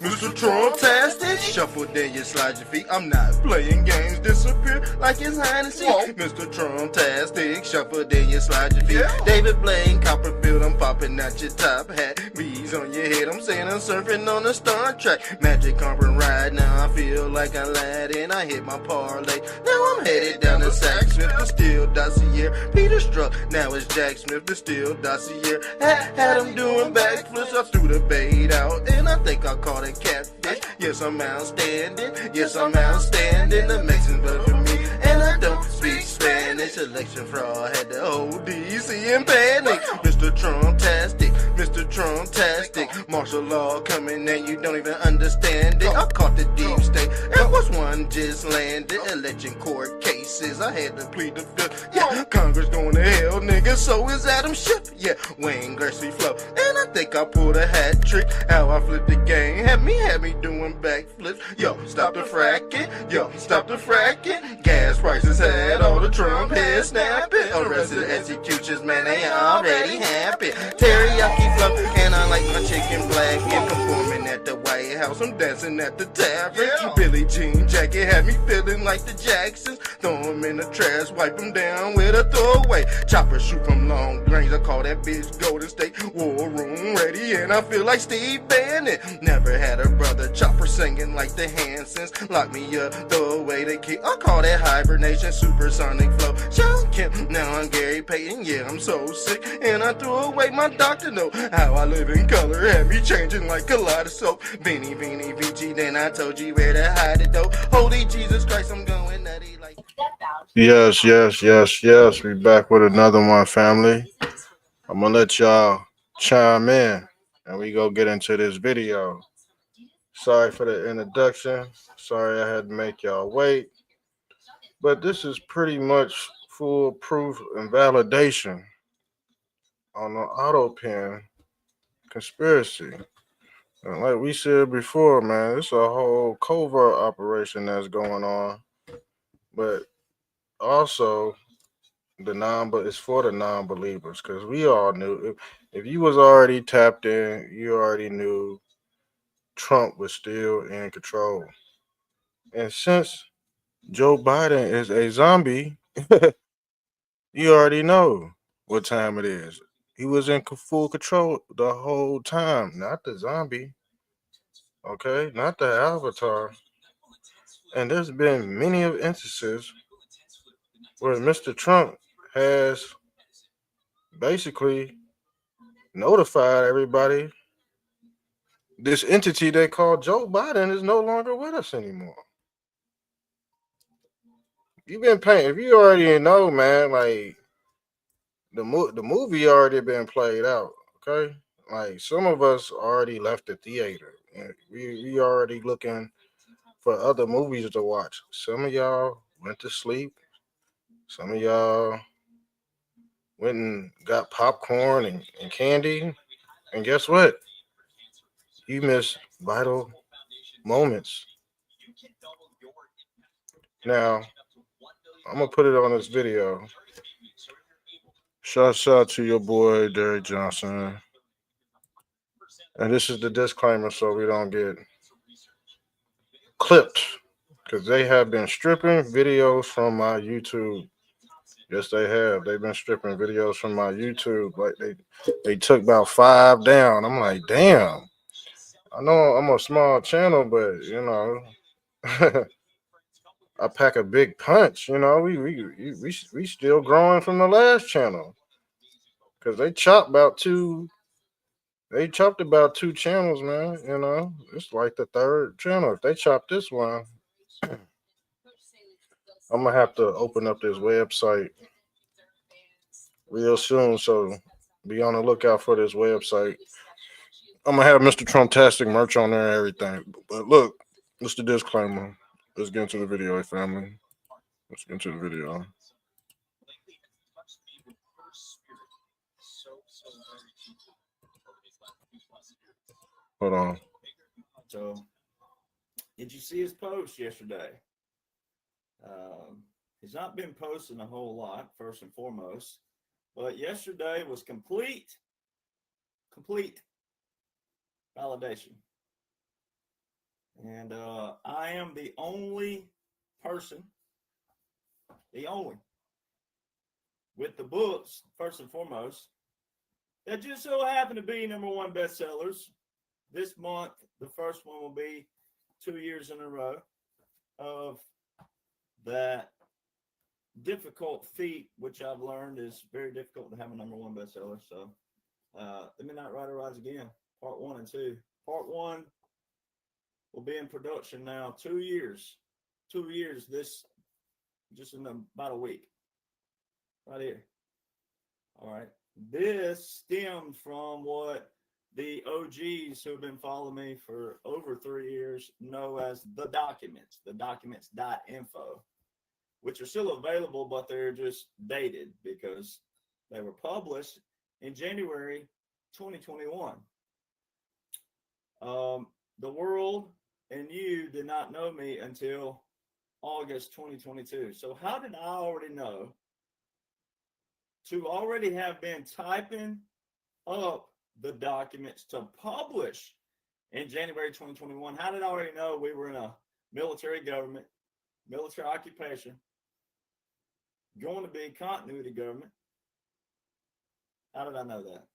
Mr. Trump-tastic, shuffle then you slide your feet. I'm not playing games, disappear like it's hide and seek. Mr. Trump-tastic, shuffle then you slide your feet. David Blaine, Copperfield, I'm popping out your top hat. Bees on your head, I'm saying I'm surfing on a Star Trek. Magic carpet ride, now I feel like Aladdin. I hit my parlay, now I'm headed down to Sack Smith, the Steel Dossier. Peter Struck, now it's Jack Smith, the Steel Dossier. Had him doing backflips, I threw the bait out, and I think I caught a catfish. Yes, I'm outstanding, yes, I'm outstanding. The Mexicans voted for me, and I don't speak Spanish. Election fraud had the whole DC in panic. Mr. Trump-tastic, Mr. Trump-tastic. Martial law coming and you don't even understand it. I caught the deep state, and what's one just landed. Election court cases, I had to plead the fifth. Yeah, Congress going to hell, nigga, so is Adam Schiff. Yeah, Wayne Gretzky flow, and I think I pulled a hat trick. How I flipped the game, had me doing backflips. Yo, stop the fracking, yo, stop the fracking. Gas prices had all the Trump heads snapping. Arrested executions, man, they already happy. Teriyaki flow, and I like my chicken black. And performing at the White House, I'm dancing at the tavern. Billie Jean jacket had me feeling like the Jacksons. Throw them in the trash, wipe them down with a throwaway. Chopper shoot from long range, I call that bitch Golden State. War room ready, and I feel like Steve Bannon. Never had a brother chopper singing like the Hansons. Lock me up, throw away the key. I call that hibernation, supersonic flow. Sean Kemp, now I'm Gary Payton. Yeah, I'm so sick, and I threw away my doctor note. How I live in color had me changing like kaleidoscope. Beanie, Beanie, VG, then I told you where to hide it though. Holy Jesus Christ, I'm going nutty like. Yes. We back with another one, family. I'm gonna let y'all chime in, and we go get into this video. Sorry for the introduction. Sorry I had to make y'all wait, but this is pretty much full proof and validation on the Autopen conspiracy. And like we said before, man, it's a whole covert operation that's going on, but also but it's for the non-believers, because we all knew if you was already tapped in, you already knew Trump was still in control. And since Joe Biden is a zombie, you already know what time it is. He was in full control the whole time, not the zombie, okay, not the avatar. And there's been many of instances where Mr. Trump has basically notified everybody this entity they call Joe Biden is no longer with us anymore. You've been paying, if you already know, man, like the movie already been played out, okay? Like some of us already left the theater. And we already looking for other movies to watch. Some of y'all went to sleep. Some of y'all went and got popcorn and candy. And guess what? You missed vital moments. Now, I'm gonna put it on this video. Shout out to your boy Derek Johnson. And this is the disclaimer so we don't get clipped. Because they have been stripping videos from my YouTube. Yes, they have. They've been stripping videos from my YouTube. Like they took about 5 down. I'm like, damn. I know I'm a small channel, but you know, I pack a big punch. You know, we still growing from the last channel because they chopped about two. They chopped about 2 channels, man. You know, it's like the 3rd channel. If they chop this one, I'm gonna have to open up this website real soon. So be on the lookout for this website. I'm gonna have Mr. Trump-tastic merch on there and everything. But look, it's the disclaimer. Let's get into the video, family. Let's get into the video. Hold on. So, did you see his post yesterday? He's not been posting a whole lot, first and foremost, but yesterday was complete validation. And I am the only person, with the books, first and foremost, that just so happen to be #1 bestsellers. This month, the first one will be 2 years in a row of that difficult feat, which I've learned is very difficult to have a #1 bestseller. So, The Midnight Rider Rides Again, part 1 and 2. Part 1 will be in production now 2 years. 2 years, this just in about a week. Right here. All right. This stemmed from what the OGs who have been following me for over 3 years know as the documents.info, which are still available, but they're just dated because they were published in January 2021. The world and you did not know me until August 2022. So how did I already know to already have been typing up the documents to publish in January 2021? How did I already know we were in a military government, military occupation, going to be continuity government? How did I know that?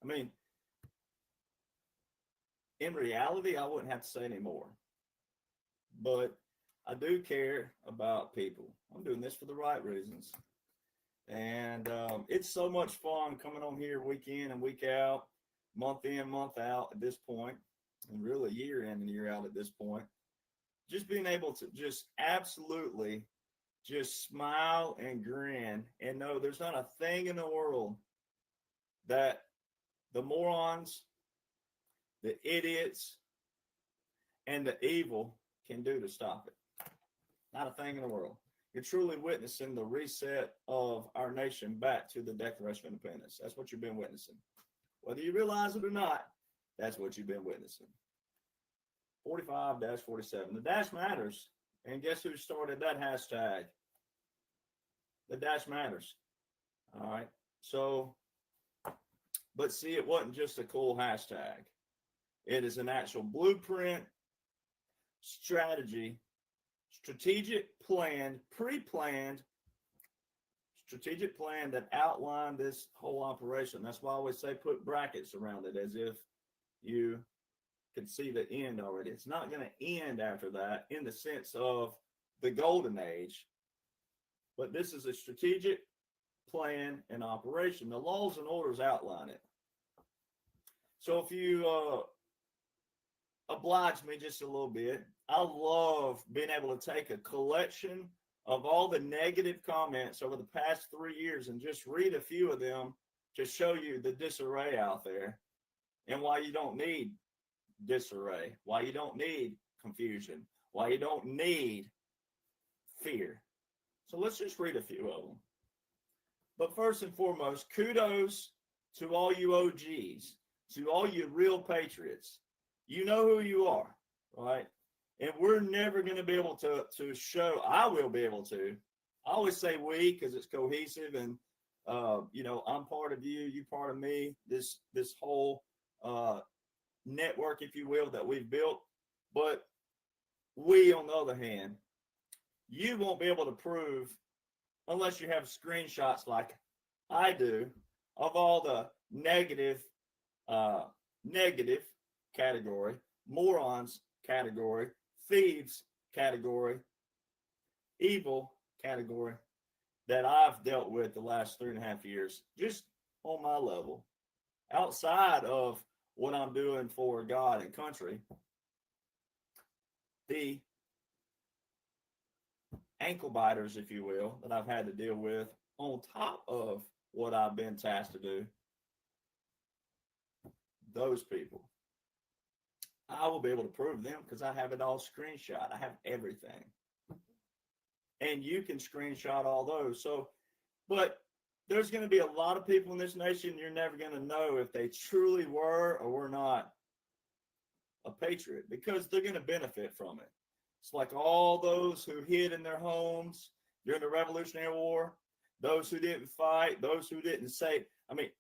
I mean, in reality, I wouldn't have to say any more. But I do care about people. I'm doing this for the right reasons. And it's so much fun coming on here week in and week out, month in, month out at this point, and really year in and year out at this point. Just being able to just absolutely just smile and grin and know there's not a thing in the world that the morons, the idiots, and the evil can do to stop it. Not a thing in the world. You're truly witnessing the reset of our nation back to the Declaration of Independence. That's what you've been witnessing. Whether you realize it or not, that's what you've been witnessing. 45-47. The dash matters. And guess who started that hashtag? The dash matters. All right. So, but see, it wasn't just a cool hashtag. It is an actual blueprint, strategy, strategic plan, pre-planned strategic plan that outlined this whole operation. That's why I always say put brackets around it as if you can see the end already. It's not going to end after that in the sense of the golden age, but this is a strategic plan and operation. The laws and orders outline it. So if you oblige me just a little bit, I love being able to take a collection of all the negative comments over the past 3 years and just read a few of them to show you the disarray out there and why you don't need disarray, why you don't need confusion, why you don't need fear. So let's just read a few of them. But first and foremost, kudos to all you OGs, to all you real patriots. You know who you are, right? And we're never going to be able to show, I will be able to. I always say we because it's cohesive and, I'm part of you, you part of me, this whole network, if you will, that we've built. But we, on the other hand, you won't be able to prove unless you have screenshots like I do of all the negative category, morons category, thieves category, evil category that I've dealt with the last 3.5 years, just on my level, outside of what I'm doing for God and country. The ankle biters, if you will, that I've had to deal with on top of what I've been tasked to do, those people, I will be able to prove them because I have it all screenshot. I have everything. And you can screenshot all those. So, but there's going to be a lot of people in this nation you're never going to know if they truly were or were not a patriot because they're going to benefit from it. It's like all those who hid in their homes during the Revolutionary War, those who didn't fight, those who didn't say. I mean,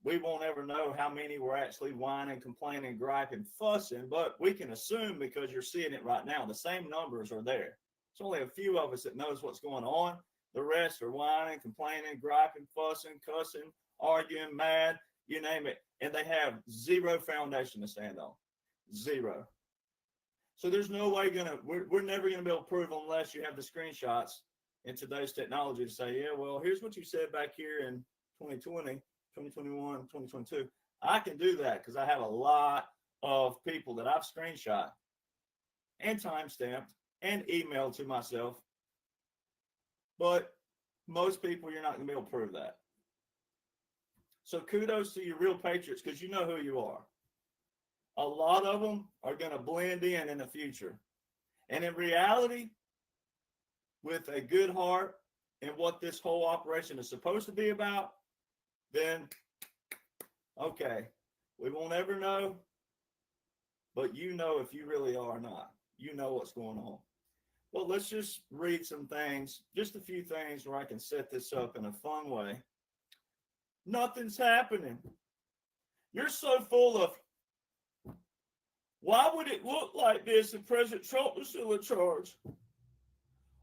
we won't ever know how many were actually whining, complaining, griping, fussing, but we can assume because you're seeing it right now, the same numbers are there. It's only a few of us that knows what's going on. The rest are whining, complaining, griping, fussing, cussing, arguing, mad, you name it. And they have zero foundation to stand on. Zero. So there's no way we're never going to be able to prove unless you have the screenshots in today's technology to say, yeah, well, here's what you said back here in 2020, 2021, 2022. I can do that because I have a lot of people that I've screenshot and timestamped and emailed to myself. But most people, you're not going to be able to prove that. So kudos to your real patriots because you know who you are. A lot of them are going to blend in the future. And in reality, with a good heart and what this whole operation is supposed to be about, then, okay, we won't ever know, but you know if you really are or not. You know what's going on. Well, let's just read some things, just a few things where I can set this up in a fun way. Nothing's happening. You're so full of, why would it look like this if President Trump was still in charge?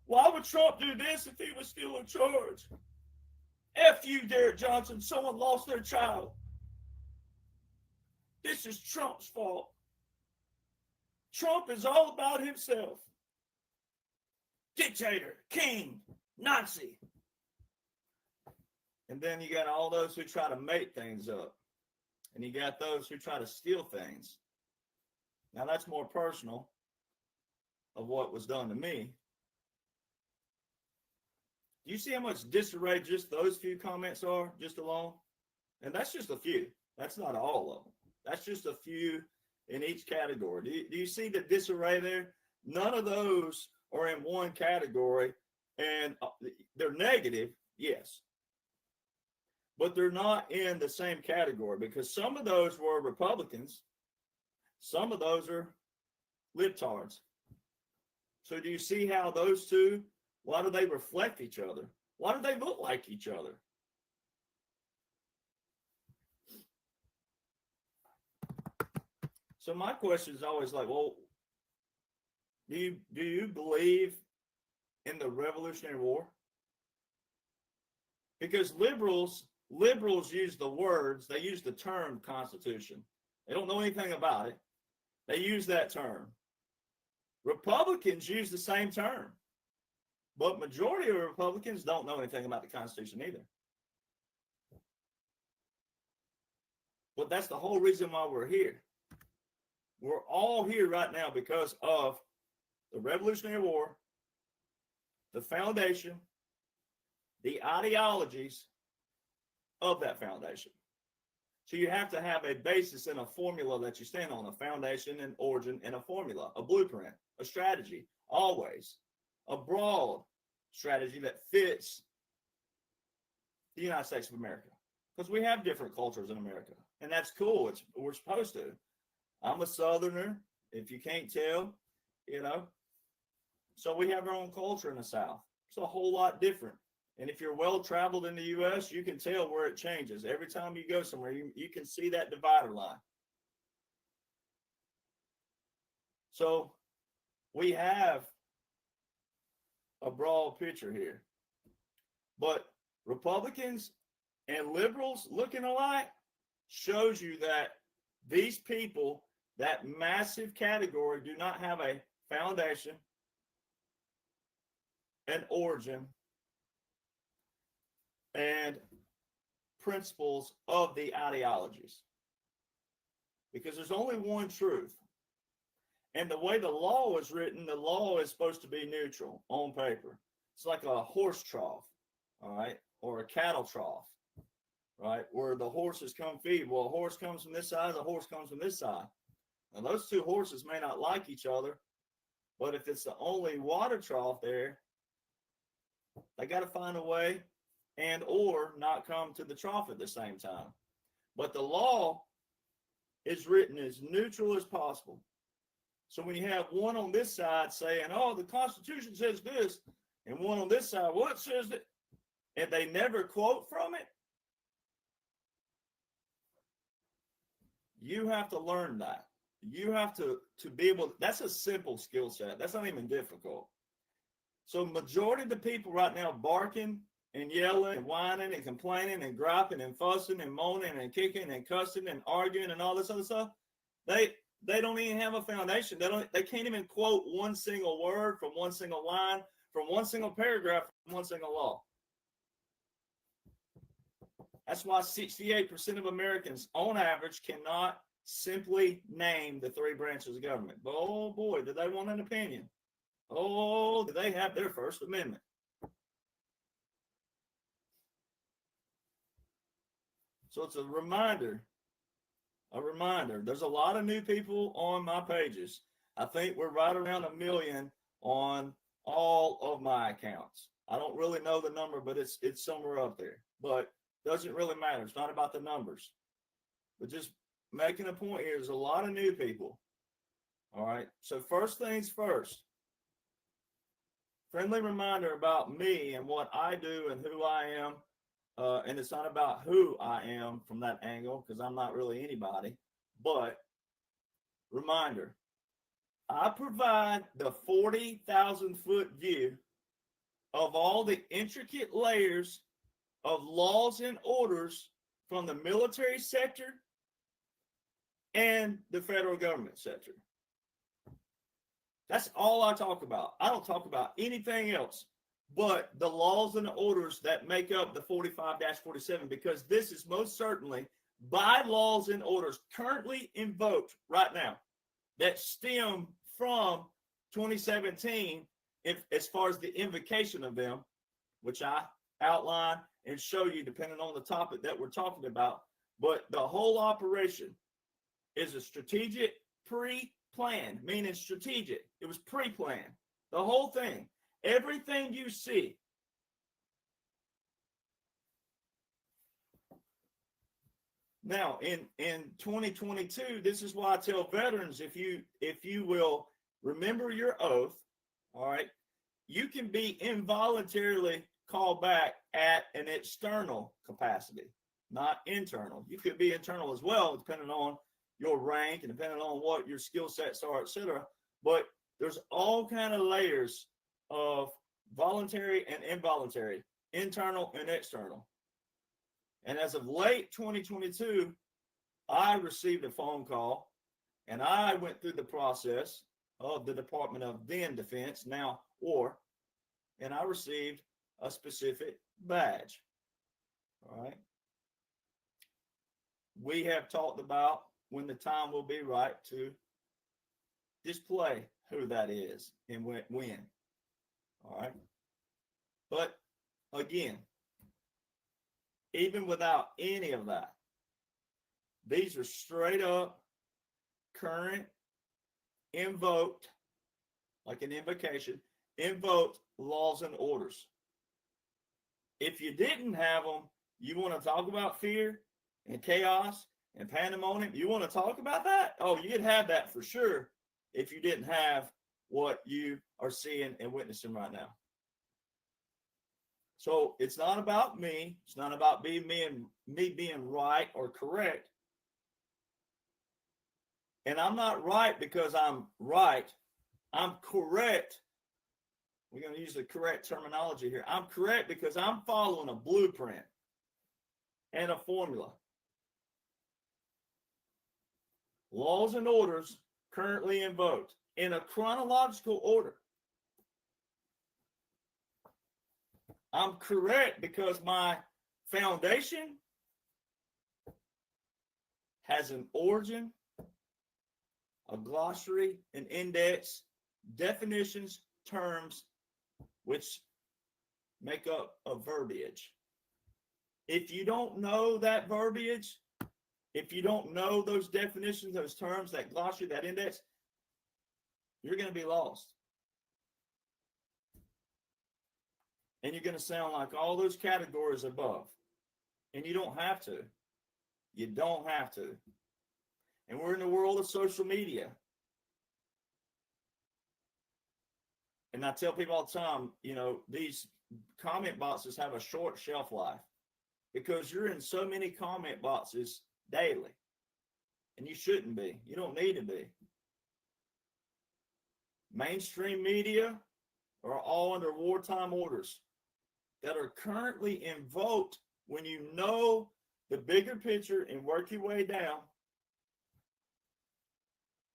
Why would Trump do this if he was still in charge? F you, Derek Johnson. Someone lost their child. This is Trump's fault. Trump is all about himself. Dictator, king, Nazi. And then you got all those who try to make things up. And you got those who try to steal things. Now that's more personal of what was done to me. Do you see how much disarray just those few comments are just alone? And that's just a few. That's not all of them. That's just a few in each category. Do you see the disarray there? None of those are in one category, and they're negative, yes. But they're not in the same category because some of those were Republicans. Some of those are libtards. So do you see how those two, why do they reflect each other? Why do they look like each other? So my question is always like, well, do you believe in the Revolutionary War? Because liberals use the words, they use the term Constitution. They don't know anything about it. They use that term. Republicans use the same term. But majority of Republicans don't know anything about the Constitution either. But that's the whole reason why we're here. We're all here right now because of the Revolutionary War, the foundation, the ideologies of that foundation. So you have to have a basis and a formula that you stand on, a foundation, an origin, and a formula, a blueprint, a strategy, always. A broad strategy that fits the United States of America. Because we have different cultures in America. And that's cool. We're supposed to. I'm a Southerner, if you can't tell, So we have our own culture in the South. It's a whole lot different. And if you're well-traveled in the U.S., you can tell where it changes. Every time you go somewhere, you can see that divider line. So we have a broad picture here. But Republicans and liberals looking alike shows you that these people, that massive category, do not have a foundation, an origin, and principles of the ideologies. Because there's only one truth. And the way the law is written, the law is supposed to be neutral on paper. It's like a horse trough, all right, or a cattle trough, right, where the horses come feed. Well, a horse comes from this side, a horse comes from this side. Now, those two horses may not like each other, but if it's the only water trough there, they got to find a way and or not come to the trough at the same time. But the law is written as neutral as possible. So when you have one on this side saying, oh, the Constitution says this, and one on this side, well, it says that, and they never quote from it, You have to learn that. You have to be able, that's a simple skill set. That's not even difficult. So majority of the people right now barking and yelling and whining and complaining and griping and fussing and moaning and kicking and cussing and arguing and all this other stuff, they don't even have a foundation. They can't even quote one single word from one single line, from one single paragraph, from one single law. That's why 68% of Americans, on average, cannot simply name the three branches of government. But oh boy, do they want an opinion? Oh, do they have their First Amendment? So it's a reminder. There's a lot of new people on my pages. I think we're right around 1 million on all of my accounts. I don't really know the number, but it's somewhere up there. But doesn't really matter. It's not about the numbers. But just making a point here, there's a lot of new people. All right. So first things first. Friendly reminder about me and what I do and who I am. And it's not about who I am from that angle, because I'm not really anybody. But reminder, I provide the 40,000 foot view of all the intricate layers of laws and orders from the military sector and the federal government sector. That's all I talk about. I don't talk about anything else but the laws and the orders that make up the 45-47, because this is most certainly bylaws and orders currently invoked right now that stem from 2017, as far as the invocation of them, which I outline and show you depending on the topic that we're talking about. But the whole operation is a strategic pre-planned, meaning strategic. It was pre-planned. The whole thing, everything you see. Now, in 2022, this is why I tell veterans, if you will remember your oath, all right, you can be involuntarily called back at an external capacity, not internal. You could be internal as well, depending on your rank and depending on what your skill sets are, etc. But there's all kind of layers of voluntary and involuntary, internal and external. And as of late 2022, I received a phone call and I went through the process of the Department of then Defense, now War, and I received a specific badge. All right. We have talked about when the time will be right to display who that is and when. All right. But again, even without any of that, these are straight up current invoked, like an invocation, invoked laws and orders. If you didn't have them, you want to talk about fear and chaos and pandemonium, you want to talk about that? Oh, you'd have that for sure if you didn't have what you are seeing and witnessing right now. So it's not about me. It's not about me being right or correct. And I'm not right because I'm right. I'm correct. We're going to use the correct terminology here. I'm correct because I'm following a blueprint and a formula. Laws and orders currently invoked in a chronological order. I'm correct because my foundation has an origin, a glossary, an index, definitions, terms, which make up a verbiage. If you don't know that verbiage, if you don't know those definitions, those terms, that glossary, that index, you're going to be lost. And you're going to sound like all those categories above. And you don't have to. You don't have to. And we're in the world of social media. And I tell people all the time, you know, these comment boxes have a short shelf life because you're in so many comment boxes daily. And you shouldn't be. You don't need to be. Mainstream media are all under wartime orders that are currently invoked when you know the bigger picture and work your way down.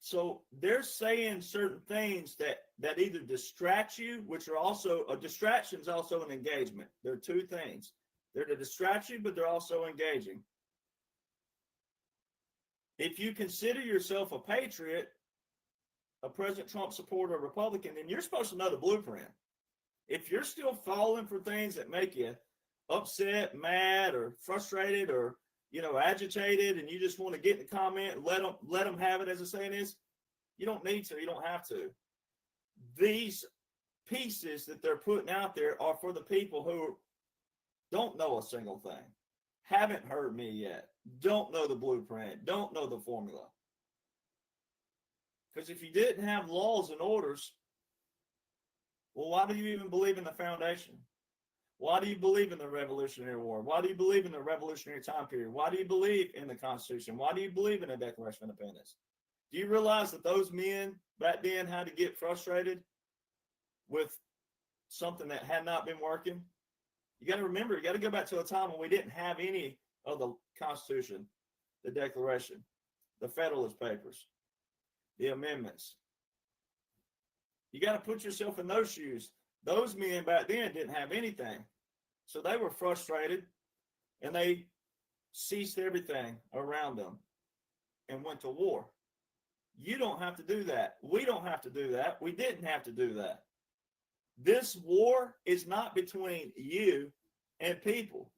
So they're saying certain things that either distract you, which are also a distraction is also an engagement. They're two things. They're to distract you, but they're also engaging. If you consider yourself a patriot, a President Trump supporter, a Republican, then you're supposed to know the blueprint. If you're still falling for things that make you upset, mad, or frustrated, or agitated, and you just want to get in the comment and let them have it, as the saying is, you don't need to. You don't have to. These pieces that they're putting out there are for the people who don't know a single thing, haven't heard me yet, don't know the blueprint, don't know the formula. Because if you didn't have laws and orders, well, why do you even believe in the foundation? Why do you believe in the Revolutionary War? Why do you believe in the Revolutionary time period? Why do you believe in the Constitution? Why do you believe in the Declaration of Independence? Do you realize that those men back then had to get frustrated with something that had not been working? You got to remember, you got to go back to a time when we didn't have any of the Constitution, the Declaration, the Federalist Papers, the amendments. You got to put yourself in those shoes. Those men back then didn't have anything. So they were frustrated and they ceased everything around them and went to war. You don't have to do that. We don't have to do that. We didn't have to do that. This war is not between you and people.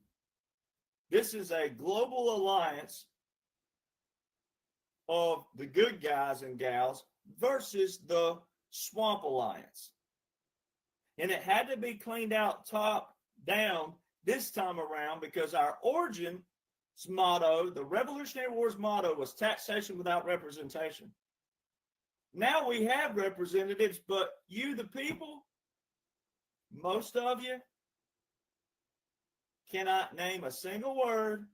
This is a global alliance of the good guys and gals versus the swamp alliance. And it had to be cleaned out top down this time around because our origin's motto, the Revolutionary War's motto, was taxation without representation. Now we have representatives, but you, the people, most of you, cannot name a single word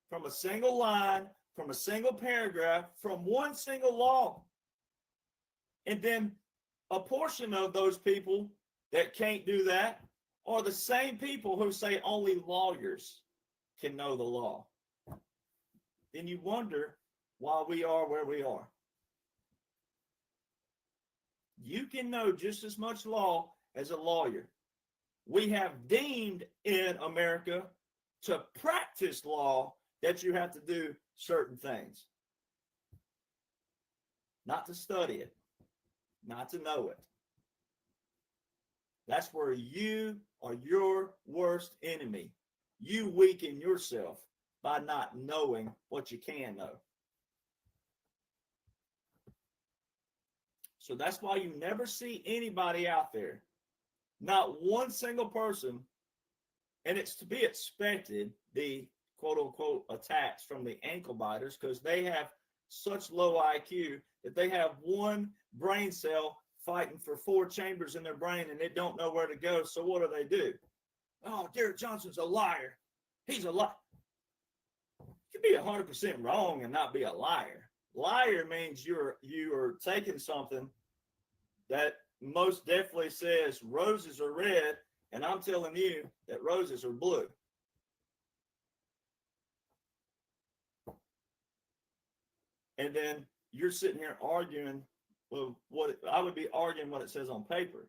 from a single line, from a single paragraph, from one single law. And then a portion of those people that can't do that are the same people who say only lawyers can know the law. Then you wonder why we are where we are. You can know just as much law as a lawyer. We have deemed in America to practice law that you have to do certain things. Not to study it, not to know it. That's where you are your worst enemy. You weaken yourself by not knowing what you can know. So that's why you never see anybody out there, not one single person, and it's to be expected, the quote-unquote attacks from the ankle biters, because they have such low IQ that they have one brain cell fighting for 4 chambers in their brain and they don't know where to go. So what do? Oh, Derek Johnson's a liar. He's a liar. You can be 100% wrong and not be a liar. Liar means you are taking something that most definitely says roses are red, and I'm telling you that roses are blue. And then you're sitting here arguing, well, I would be arguing what it says on paper.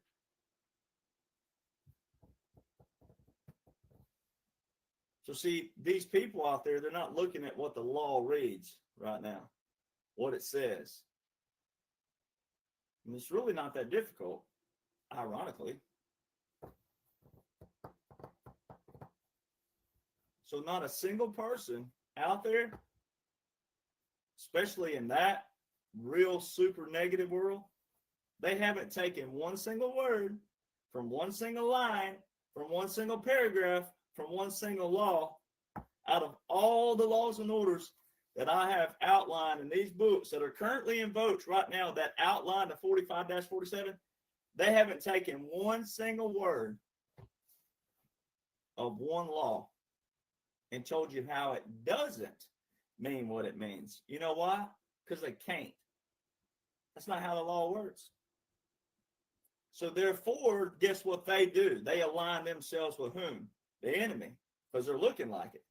So see, these people out there, they're not looking at what the law reads right now, what it says. And it's really not that difficult, ironically. So not a single person out there, especially in that real super negative world, they haven't taken one single word from one single line, from one single paragraph, from one single law, out of all the laws and orders that I have outlined in these books that are currently invoked right now that outline the 45-47, they haven't taken one single word of one law and told you how it doesn't mean what it means. You know why? because they can't. That's not how the law works. So therefore, guess what they do? They align themselves with whom? The enemy, because they're looking like it.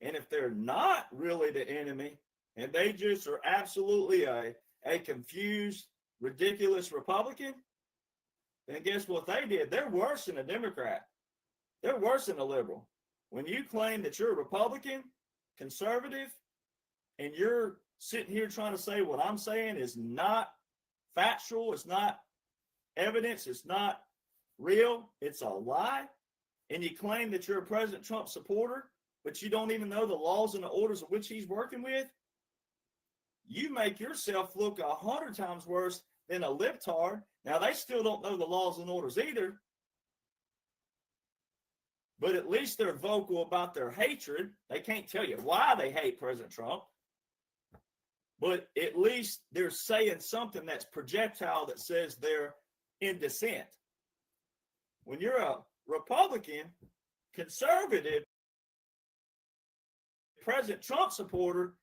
And if they're not really the enemy, and they just are absolutely a confused, ridiculous Republican, then guess what they did? They're worse than a Democrat. They're worse than a liberal. When you claim that you're a Republican, conservative, and you're sitting here trying to say what I'm saying is not factual, it's not evidence, it's not real, it's a lie, and you claim that you're a President Trump supporter, but you don't even know the laws and the orders of which he's working with, you make yourself look 100 times worse than a libtard. Now, they still don't know the laws and orders either, but at least they're vocal about their hatred. They can't tell you why they hate President Trump, but at least they're saying something that's projectile that says they're in dissent. When you're a Republican, conservative, President Trump supporter,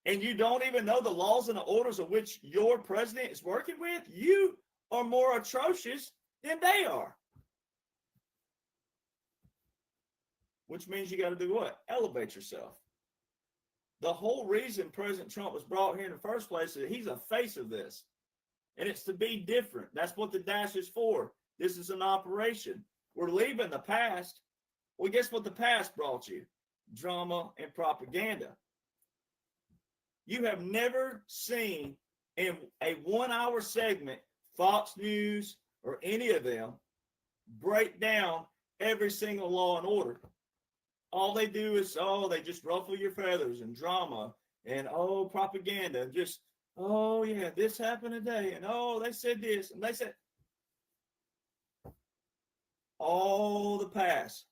and you don't even know the laws and the orders of which your president is working with, you are more atrocious than they are. Which means you got to do what? Elevate yourself. The whole reason President Trump was brought here in the first place is that he's a face of this. And it's to be different. That's what the dash is for. This is an operation. We're leaving the past. Well, guess what the past brought you? Drama and propaganda. You have never seen in a 1-hour segment, Fox News or any of them, break down every single law and order. All they do is, they just ruffle your feathers and drama and, propaganda and just, yeah, this happened today. And, they said this and they said all the past.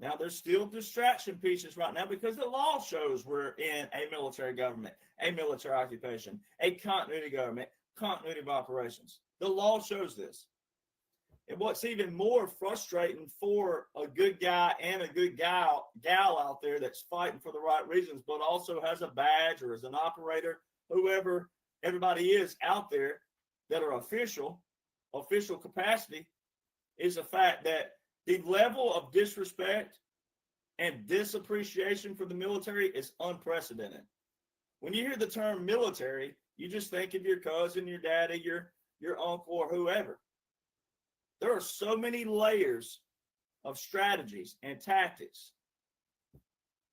Now, there's still distraction pieces right now because the law shows we're in a military government, a military occupation, a continuity government, continuity of operations. The law shows this. And what's even more frustrating for a good guy and a good gal out there that's fighting for the right reasons, but also has a badge or is an operator, whoever everybody is out there that are official capacity, is the fact that the level of disrespect and disappreciation for the military is unprecedented. When you hear the term military, you just think of your cousin, your daddy, your uncle, or whoever. There are so many layers of strategies and tactics.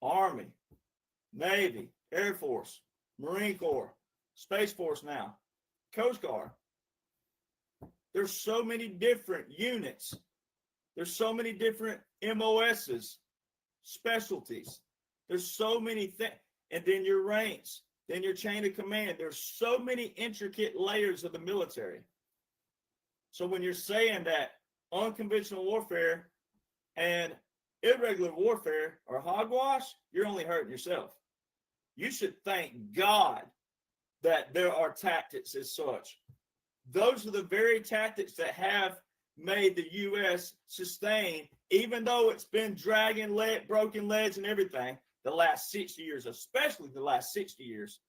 Army, Navy, Air Force, Marine Corps, Space Force now, Coast Guard. There's so many different units. There's so many different MOSs, specialties. There's so many things. And then your ranks, then your chain of command. There's so many intricate layers of the military. So when you're saying that unconventional warfare and irregular warfare are hogwash, you're only hurting yourself. You should thank God that there are tactics as such. Those are the very tactics that have made the U.S. sustain, even though it's been dragging broken legs and everything the last 60 years, especially the last 60 years.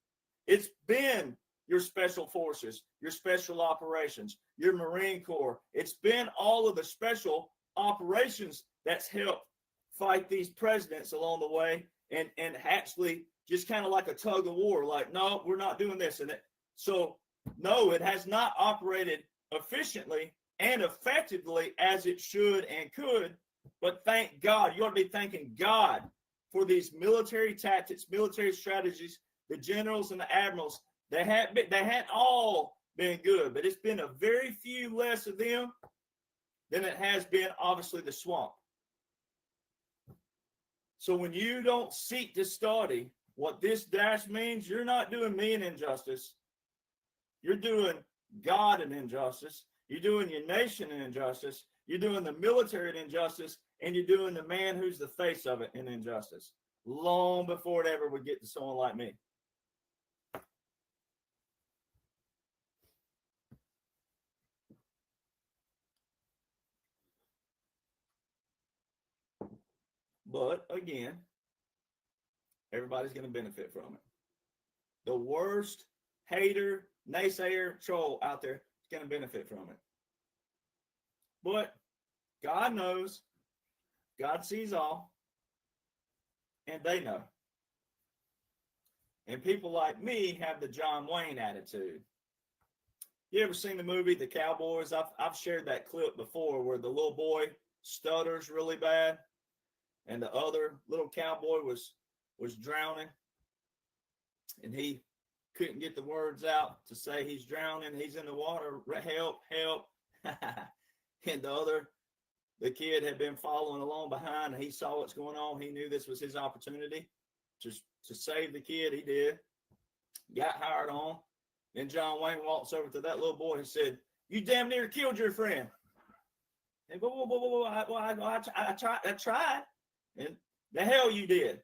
It's been your special forces, your special operations, your Marine Corps. It's been all of the special operations that's helped fight these presidents along the way and actually just kind of like a tug of war, like, no, we're not doing this. So, no, it has not operated efficiently and effectively as it should and could, but thank God, you ought to be thanking God for these military tactics, military strategies, the generals and the admirals. They hadn't all been good, but it's been a very few less of them than it has been, obviously, the swamp. So when you don't seek to study what this dash means, you're not doing me an injustice. You're doing God an injustice. You're doing your nation an injustice. You're doing the military an injustice. And you're doing the man who's the face of it an injustice. Long before it ever would get to someone like me. But again, everybody's going to benefit from it. The worst hater, naysayer, troll out there is going to benefit from it. But God knows, God sees all, and they know. And people like me have the John Wayne attitude. You ever seen the movie The Cowboys? I've shared that clip before where the little boy stutters really bad and the other little cowboy was drowning and he couldn't get the words out to say he's drowning, he's in the water, help, help. And the kid had been following along behind and he saw what's going on. He knew this was his opportunity to save the kid. He did. Got hired on. Then John Wayne walks over to that little boy and said, "You damn near killed your friend." And whoa, I tried. And the hell you did.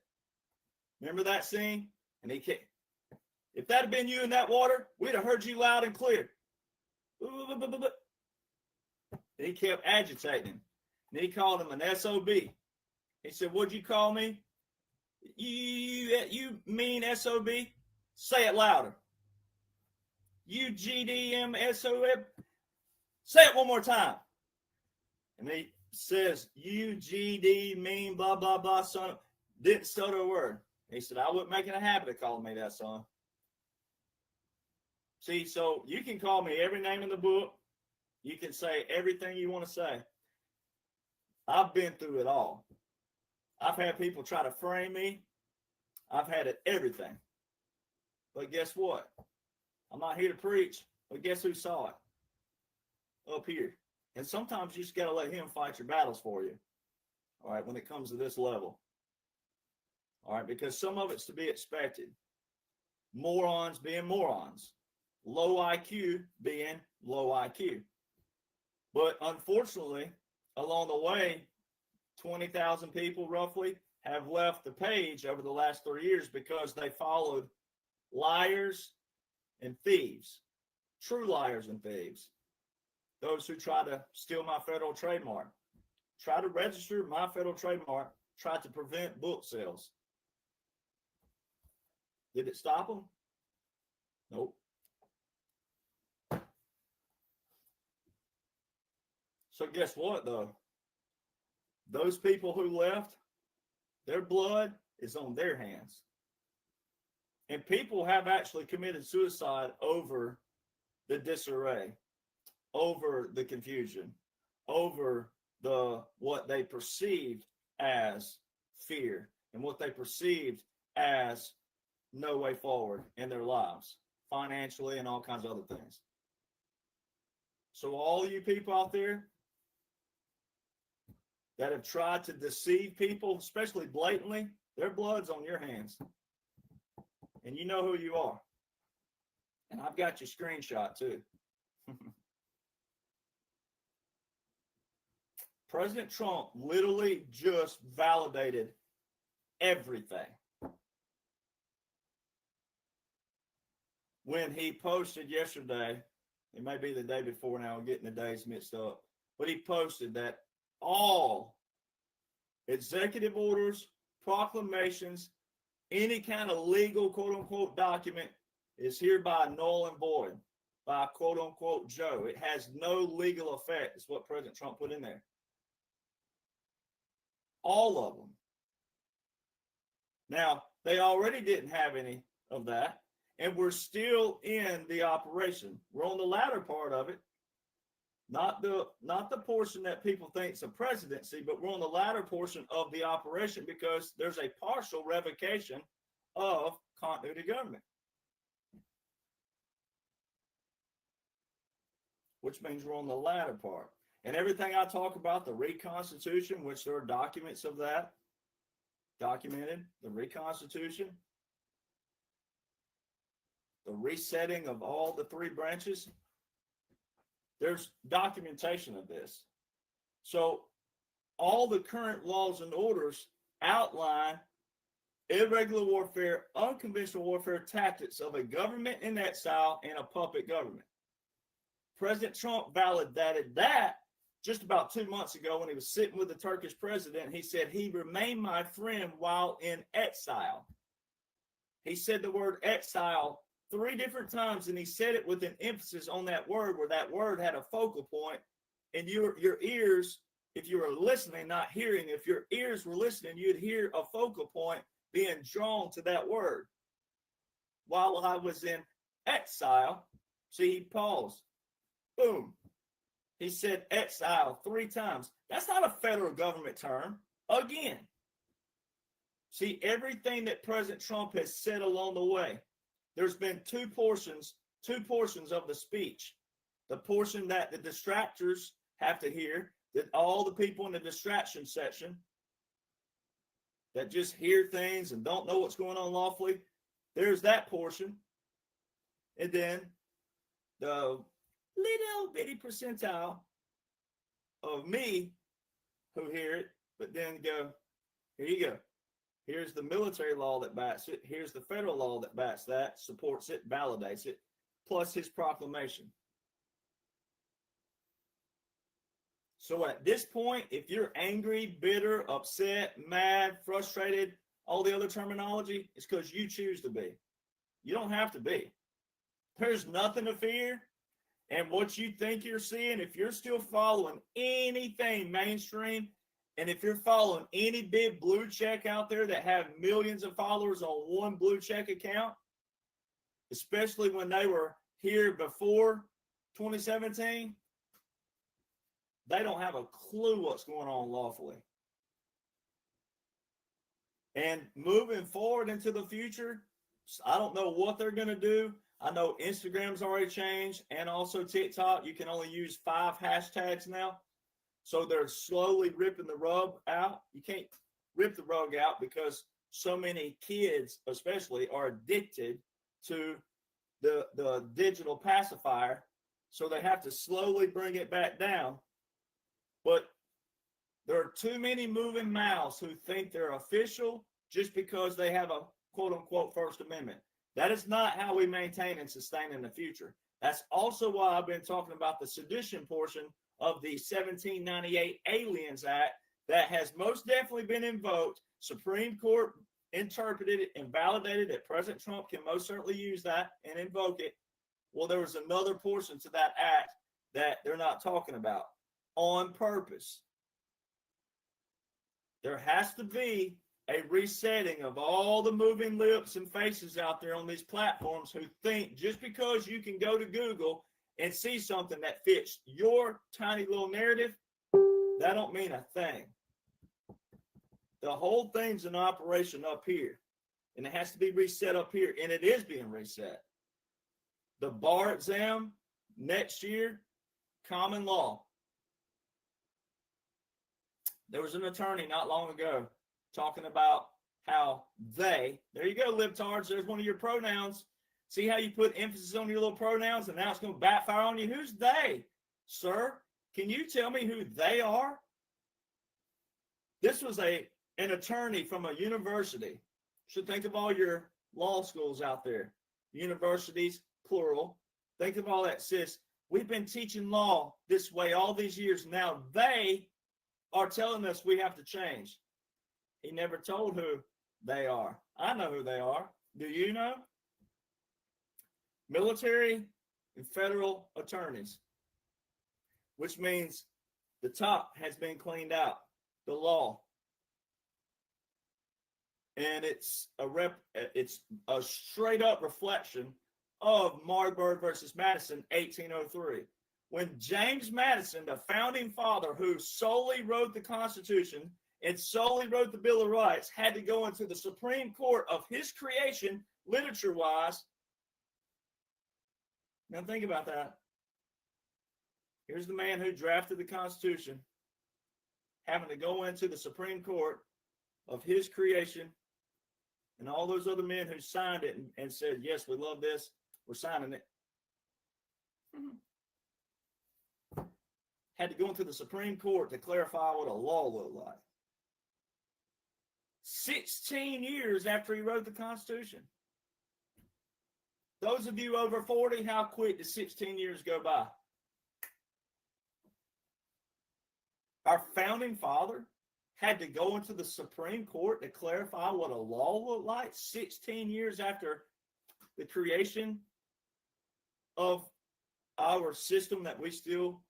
Remember that scene? And he can't. If that had been you in that water, we'd have heard you loud and clear. And he kept agitating him. And he called him an SOB. He said, "What'd you call me? You mean SOB? Say it louder. UGDMSOB. Say it one more time." And he says, UGD mean blah, blah, blah, son. Didn't stutter a word. He said, "I wouldn't make it a habit of calling me that, son." See, so you can call me every name in the book. You can say everything you want to say. I've been through it all. I've had people try to frame me. I've had it everything. But guess what? I'm not here to preach, but guess who saw it? Up here. And sometimes you just got to let him fight your battles for you. All right, when it comes to this level. All right, because some of it's to be expected. Morons being morons. Low IQ being low IQ. But unfortunately, along the way, 20,000 people roughly have left the page over the last 3 years because they followed liars and thieves, true liars and thieves. Those who try to steal my federal trademark, try to register my federal trademark, try to prevent book sales. Did it stop them? Nope. So guess what, though? Those people who left, their blood is on their hands. And people have actually committed suicide over the disarray, over the confusion, over what they perceived as fear and what they perceived as no way forward in their lives, financially and all kinds of other things. So all you people out there that have tried to deceive people, especially blatantly, their blood's on your hands. And you know who you are. And I've got your screenshot too. President Trump literally just validated everything when he posted yesterday. It may be the day before now, I'm getting the days mixed up, but he posted that all executive orders, proclamations, any kind of legal quote unquote document is hereby null and void by quote unquote Joe. It has no legal effect. Is what President Trump put in there. All of them. Now, they already didn't have any of that, and we're still in the operation. We're on the latter part of it. Not the portion that people think is a presidency, but we're on the latter portion of the operation because there's a partial revocation of continuity government. Which means we're on the latter part. And everything I talk about, the reconstitution, which there are documents of that, documented, the reconstitution, the resetting of all the three branches, there's documentation of this. So all the current laws and orders outline irregular warfare, unconventional warfare tactics of a government in exile and a puppet government. President Trump validated that just about 2 months ago when he was sitting with the Turkish president. He said he remained my friend while in exile. he said the word exile 3 different times, and he said it with an emphasis on that word, where that word had a focal point. And your ears, if you were listening, not hearing, if your ears were listening, you'd hear a focal point being drawn to that word. While I was in exile, see, he paused. Boom. He said exile 3 times. That's not a federal government term. Again. See, everything that President Trump has said along the way, there's been two portions of the speech. The portion that the distractors have to hear, that all the people in the distraction section that just hear things and don't know what's going on lawfully, there's that portion. And then the little bitty percentile of me who hear it, but then go, here you go. Here's the military law that backs it. Here's the federal law that backs that, supports it, validates it, plus his proclamation. So at this point, if you're angry, bitter, upset, mad, frustrated, all the other terminology, it's because you choose to be. You don't have to be. There's nothing to fear. And what you think you're seeing, if you're still following anything mainstream, and if you're following any big blue check out there that have millions of followers on one blue check account, especially when they were here before 2017, they don't have a clue what's going on lawfully. And moving forward into the future, I don't know what they're going to do. I know Instagram's already changed, and also TikTok. You can only use 5 hashtags now. So they're slowly ripping the rug out. You can't rip the rug out because so many kids, especially, are addicted to the digital pacifier. So they have to slowly bring it back down. But there are too many moving mouths who think they're official just because they have a quote-unquote First Amendment. That is not how we maintain and sustain in the future. That's also why I've been talking about the sedition portion of the 1798 Aliens Act that has most definitely been invoked. Supreme Court interpreted it and validated that President Trump can most certainly use that and invoke it. Well, there was another portion to that act that they're not talking about on purpose. There has to be a resetting of all the moving lips and faces out there on these platforms who think just because you can go to Google and see something that fits your tiny little narrative, that don't mean a thing. The whole thing's an operation up here, and it has to be reset up here, and it is being reset. The bar exam next year, common law. There was an attorney not long ago talking about how they, there you go, libtards, there's one of your pronouns. See how you put emphasis on your little pronouns and now it's going to backfire on you? Who's they? Sir, can you tell me who they are? This was an attorney from a university. You should think of all your law schools out there. Universities, plural. Think of all that, sis. We've been teaching law this way all these years. Now they are telling us we have to change. He never told who they are. I know who they are. Do you know? Military and federal attorneys, which means the top has been cleaned out, the law. And it's a straight up reflection of Marbury versus Madison, 1803. When James Madison, the founding father who solely wrote the Constitution and solely wrote the Bill of Rights, had to go into the Supreme Court of his creation, literature-wise. Now think about that. Here's the man who drafted the Constitution, having to go into the Supreme Court of his creation, and all those other men who signed it and said, yes, we love this, we're signing it. Had to go into the Supreme Court to clarify what a law looked like. 16 years after he wrote the Constitution. Those of you over 40, how quick did 16 years go by? Our founding father had to go into the Supreme Court to clarify what a law looked like 16 years after the creation of our system that we still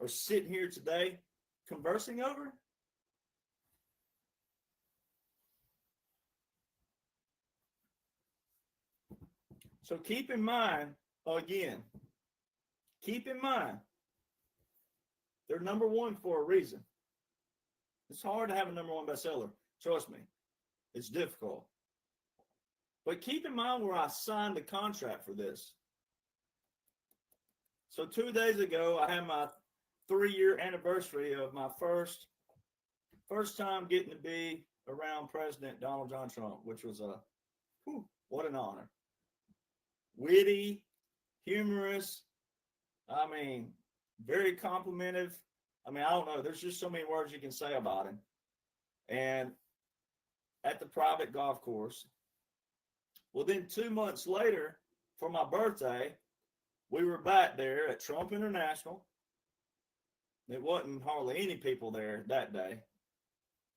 are sitting here today conversing over? So keep in mind, again, keep in mind, they're number one for a reason. It's hard to have a number one bestseller. Trust me, it's difficult. But keep in mind where I signed the contract for this. So 2 days ago, I had my 3-year anniversary of my first time getting to be around President Donald John Trump, which was what an honor. Witty, humorous, I mean, very complimentive. I mean, I don't know. There's just so many words you can say about him. And at the private golf course. Well, then 2 months later, for my birthday, we were back there at Trump International. There wasn't hardly any people there that day.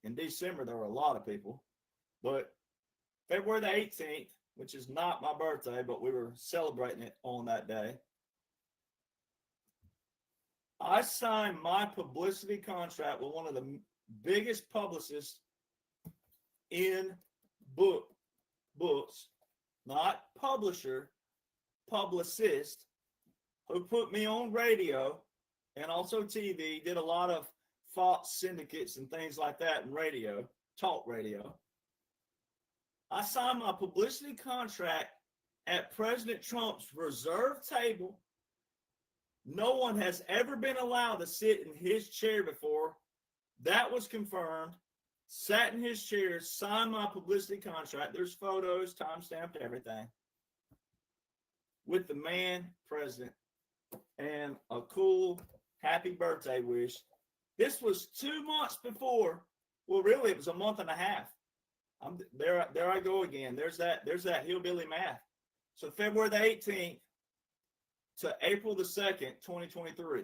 In December, there were a lot of people. But February the 18th, which is not my birthday, but we were celebrating it on that day, I signed my publicity contract with one of the biggest publicists in books, not publisher, publicist, who put me on radio and also TV, did a lot of Fox syndicates and things like that in radio, talk radio. I signed my publicity contract at President Trump's reserve table. No one has ever been allowed to sit in his chair before. That was confirmed. Sat in his chair, signed my publicity contract. There's photos, time-stamped, everything. With the man president and a cool happy birthday wish. This was 2 months before. Well, really, it was a month and a half. There I go again. There's that hillbilly math. So February the 18th to April the 2nd, 2023.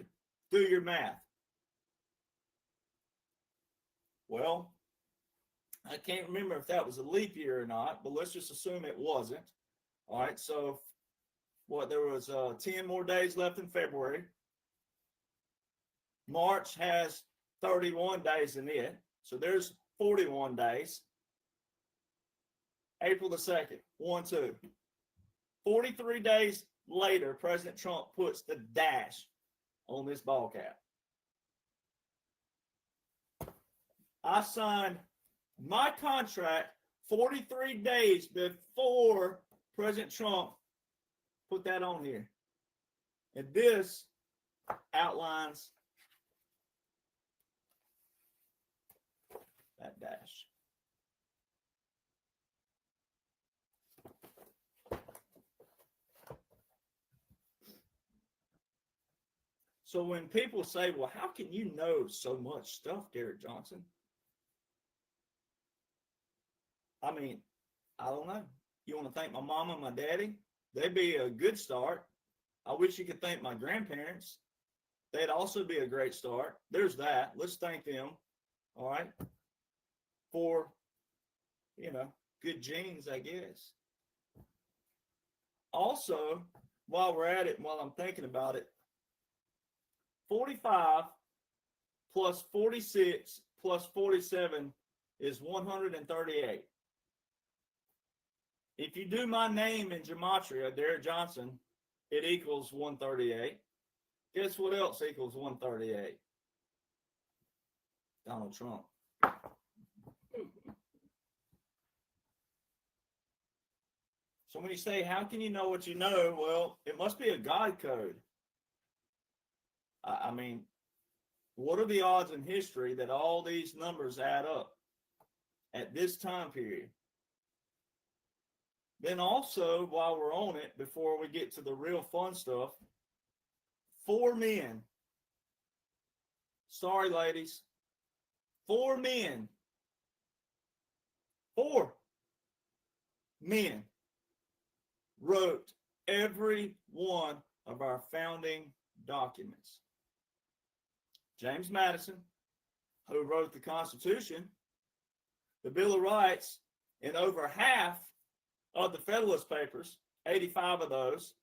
Do your math. Well, I can't remember if that was a leap year or not, but let's just assume it wasn't. All right, so there was 10 more days left in February. March has 31 days in it, so there's 41 days. April the 2nd, 1, 2. 43 days later, President Trump puts the dash on this ball cap. I signed my contract 43 days before President Trump put that on here. And this outlines that dash. So when people say, well, how can you know so much stuff, Derek Johnson? I mean, I don't know. You want to thank my mama and my daddy? They'd be a good start. I wish you could thank my grandparents. They'd also be a great start. There's that. Let's thank them. All right. For, good genes, I guess. Also, while we're at it, while I'm thinking about it, 45 plus 46 plus 47 is 138. If you do my name in gematria, Derek Johnson, it equals 138. Guess what else equals 138? Donald Trump. So when you say, how can you know what you know? Well, it must be a God code. I mean, what are the odds in history that all these numbers add up at this time period? Then also, while we're on it, before we get to the real fun stuff, 4 men. Sorry, ladies. 4 men. 4 men wrote every one of our founding documents. James Madison, who wrote the Constitution, the Bill of Rights, in over half of the Federalist Papers, 85 of those,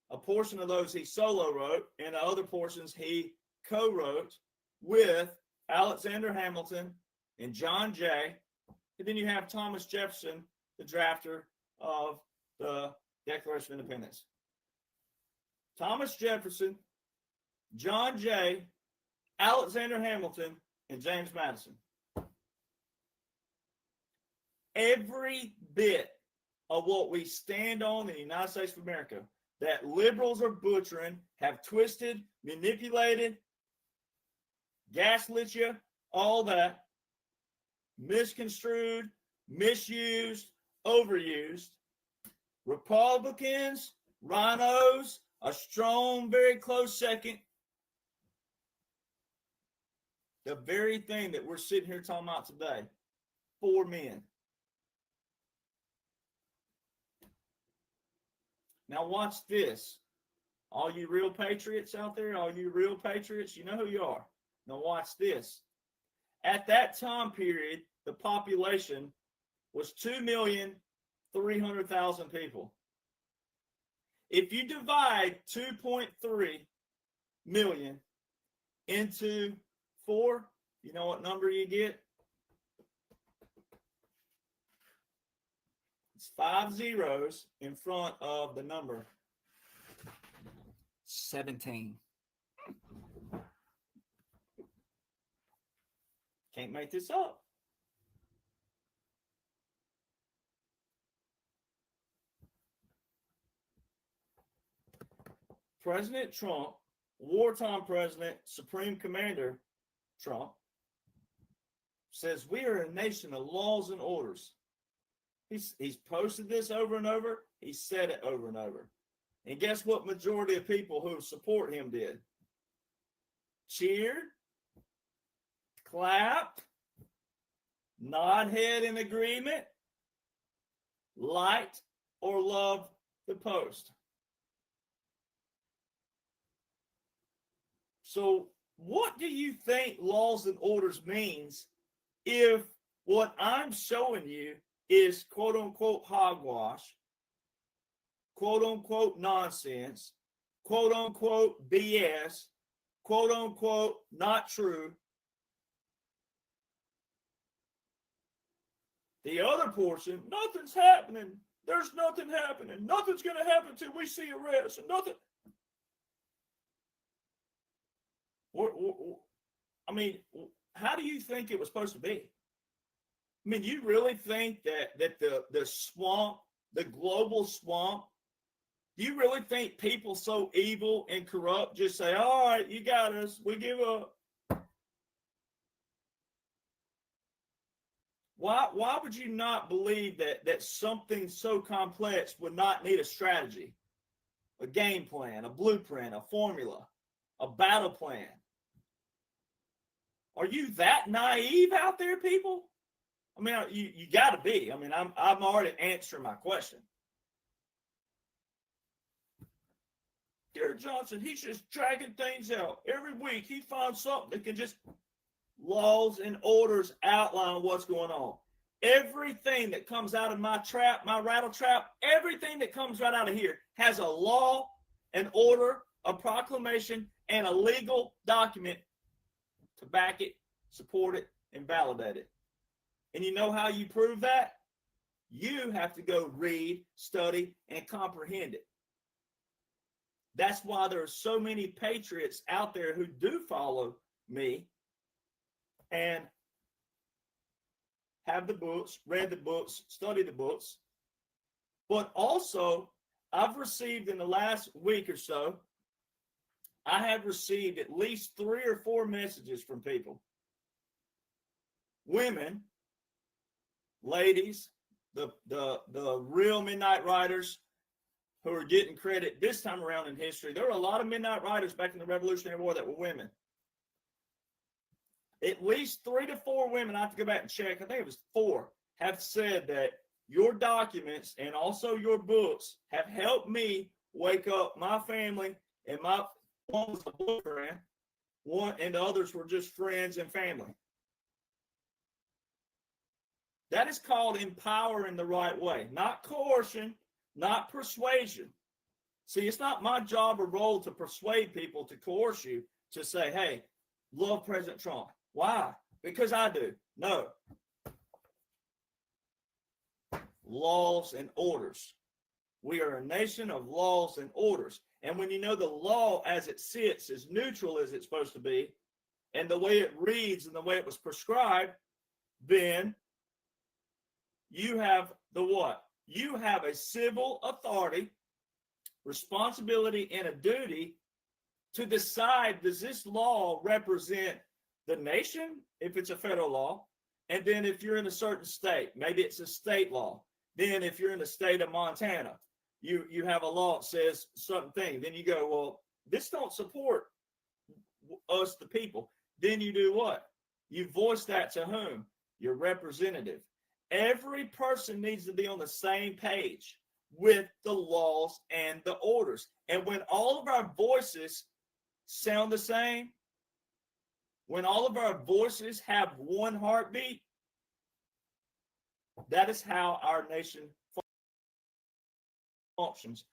a portion of those he solo wrote, and the other portions he co-wrote with Alexander Hamilton and John Jay. And then you have Thomas Jefferson, the drafter of the Declaration of Independence. Thomas Jefferson, John Jay, Alexander Hamilton, and James Madison. Every bit of what we stand on in the United States of America that liberals are butchering, have twisted, manipulated, gaslit you, all that, misconstrued, misused, overused. Republicans, rhinos, a strong, very close second. The very thing that we're sitting here talking about today, 4 men. Now watch this. All you real patriots out there, all you real patriots, you know who you are. Now watch this. At that time period, the population was 2,300,000 people. If you divide 2.3 million into 4, you know what number you get? It's 5 zeros in front of the number 17. Can't make this up. President Trump, wartime president, supreme commander Trump, says we are a nation of laws and orders. He's posted this over and over. He said it over and over. And guess what majority of people who support him did? Cheered, clapped, nod head in agreement, liked, or loved the post. So what do you think laws and orders means if what I'm showing you is quote unquote hogwash, quote unquote nonsense, quote unquote BS, quote unquote not true? The other portion, nothing's happening. There's nothing happening. Nothing's going to happen until we see arrests and nothing. I mean, how do you think it was supposed to be? I mean, you really think that the swamp, the global swamp, do you really think people so evil and corrupt just say, all right, you got us, we give up? Why would you not believe that something so complex would not need a strategy, a game plan, a blueprint, a formula, a battle plan? Are you that naive out there, people? I mean, you got to be. I mean, I'm already answering my question. Derek Johnson, he's just dragging things out. Every week he finds something that can just laws and orders outline what's going on. Everything that comes out of my trap, my rattle trap, everything that comes right out of here has a law, an order, a proclamation, and a legal document to back it, support it, and validate it. And you know how you prove that? You have to go read, study, and comprehend it. That's why there are so many patriots out there who do follow me and have the books, read the books, study the books. But also, I've received in the last week or so, I have received at least 3 or 4 messages from people. Women, ladies, the real midnight riders who are getting credit this time around in history. There were a lot of midnight riders back in the Revolutionary War that were women. At least 3 to 4 women, I have to go back and check, I think it was 4, have said that your documents and also your books have helped me wake up my family and my one was a boyfriend, and the others were just friends and family. That is called empower in the right way, not coercion, not persuasion. See, it's not my job or role to persuade people to coerce you to say, hey, love President Trump. Why? Because I do. No. Laws and orders. We are a nation of laws and orders. And when you know the law as it sits is neutral as it's supposed to be, and the way it reads and the way it was prescribed, then you have the what? You have a civil authority, responsibility, and a duty to decide, does this law represent the nation, if it's a federal law? And then if you're in a certain state, maybe it's a state law. Then if you're in the state of Montana, you have a law that says certain thing. Then you go, well, this don't support us, the people. Then you do what? You voice that to whom? Your representative. Every person needs to be on the same page with the laws and the orders. And when all of our voices sound the same, when all of our voices have one heartbeat, that is how our nation functions.